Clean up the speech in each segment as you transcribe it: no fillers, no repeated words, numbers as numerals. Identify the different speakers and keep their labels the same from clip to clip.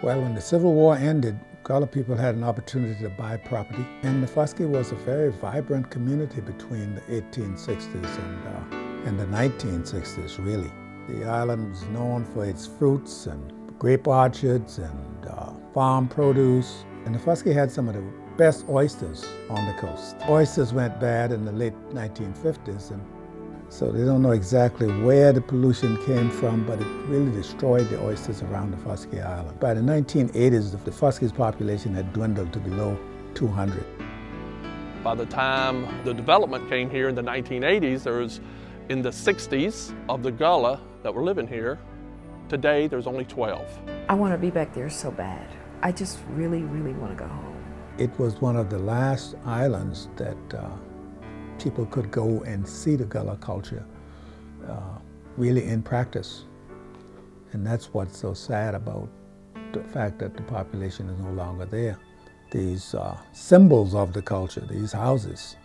Speaker 1: Well, when the Civil War ended, colored people had an opportunity to buy property, and Nefusky was a very vibrant community between the 1860s and the 1960s, really. The island is known for its fruits and grape orchards and farm produce, and Nefusky had some of the best oysters on the coast. Oysters went bad in the late 1950s, and so they don't know exactly where the pollution came from, but it really destroyed the oysters around Nefusky Island. By the 1980s, the Nefusky's population had dwindled to below 200.
Speaker 2: By the time the development came here in the 1980s, there was in the 60s of the Gullah that were living here. Today, there's only 12.
Speaker 3: I want to be back there so bad. I just really, really want to go home.
Speaker 1: It was one of the last islands that people could go and see the Gullah culture really in practice. And that's what's so sad about the fact that the population is no longer there. These symbols of the culture, these houses,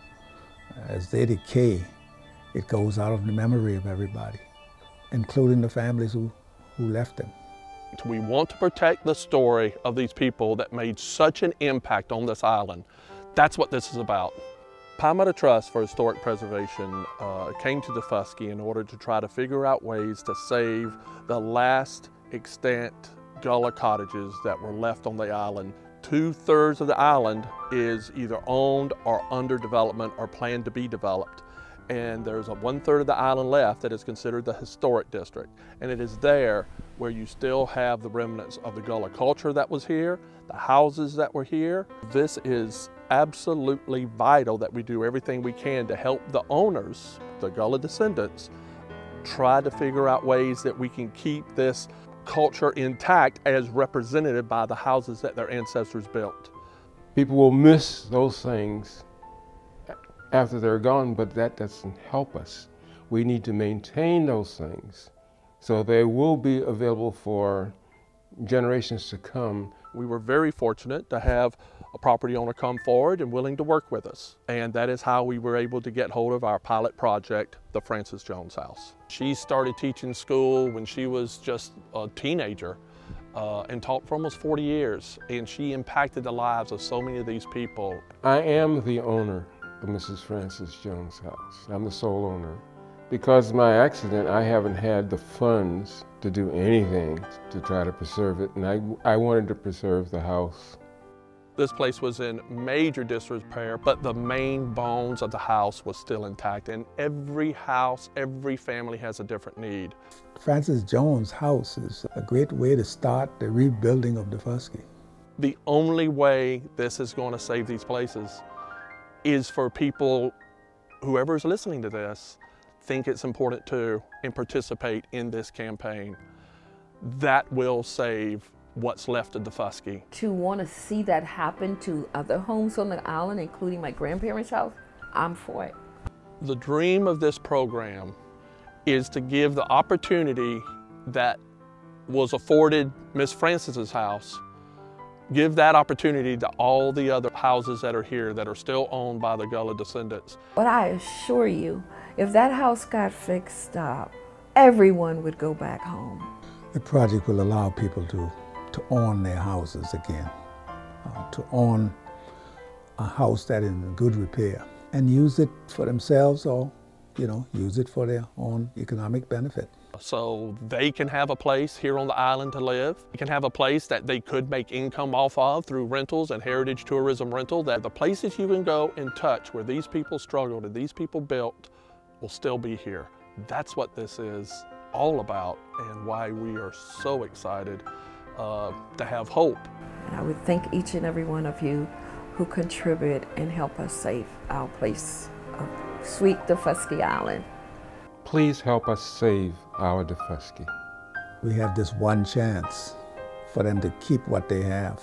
Speaker 1: as they decay, it goes out of the memory of everybody, including the families who left them.
Speaker 2: We want to protect the story of these people that made such an impact on this island. That's what this is about. Palmetto Trust for Historic Preservation came to Nefusky in order to try to figure out ways to save the last extant Gullah cottages that were left on the island. 2/3 of the island is either owned or under development or planned to be developed. And there's a 1/3 of the island left that is considered the historic district. And it is there where you still have the remnants of the Gullah culture that was here, the houses that were here. This is absolutely vital that we do everything we can to help the owners, the Gullah descendants, try to figure out ways that we can keep this culture intact as represented by the houses that their ancestors built.
Speaker 4: People will miss those things after they're gone, but that doesn't help us. We need to maintain those things so they will be available for generations to come.
Speaker 2: We were very fortunate to have a property owner come forward and willing to work with us. And that is how we were able to get hold of our pilot project, the Frances Jones House. She started teaching school when she was just a teenager and taught for almost 40 years. And she impacted the lives of so many of these people.
Speaker 4: I am the owner of Mrs. Frances Jones House. I'm the sole owner. Because of my accident, I haven't had the funds to do anything to try to preserve it, and I wanted to preserve the house.
Speaker 2: This place was in major disrepair, but the main bones of the house was still intact. And every house, every family has a different need.
Speaker 1: Frances Jones House is a great way to start the rebuilding of Nefusky.
Speaker 2: The only way this is going to save these places is for people, whoever's listening to this, think it's important to and participate in this campaign. That will save what's left of Nefusky.
Speaker 3: To want to see that happen to other homes on the island, including my grandparents' house, I'm for it.
Speaker 2: The dream of this program is to give the opportunity that was afforded Miss Frances's house, give that opportunity to all the other houses that are here that are still owned by the Gullah descendants.
Speaker 3: But I assure you, if that house got fixed up, everyone would go back home.
Speaker 1: The project will allow people to own their houses again, to own a house that is in good repair and use it for themselves or, use it for their own economic benefit.
Speaker 2: So they can have a place here on the island to live. They can have a place that they could make income off of through rentals and heritage tourism rental, that the places you can go and touch where these people struggled and these people built will still be here. That's what this is all about and why we are so excited to have hope.
Speaker 3: And I would thank each and every one of you who contribute and help us save our place of sweet Nefusky Island.
Speaker 4: Please help us save our Nefusky.
Speaker 1: We have this one chance for them to keep what they have.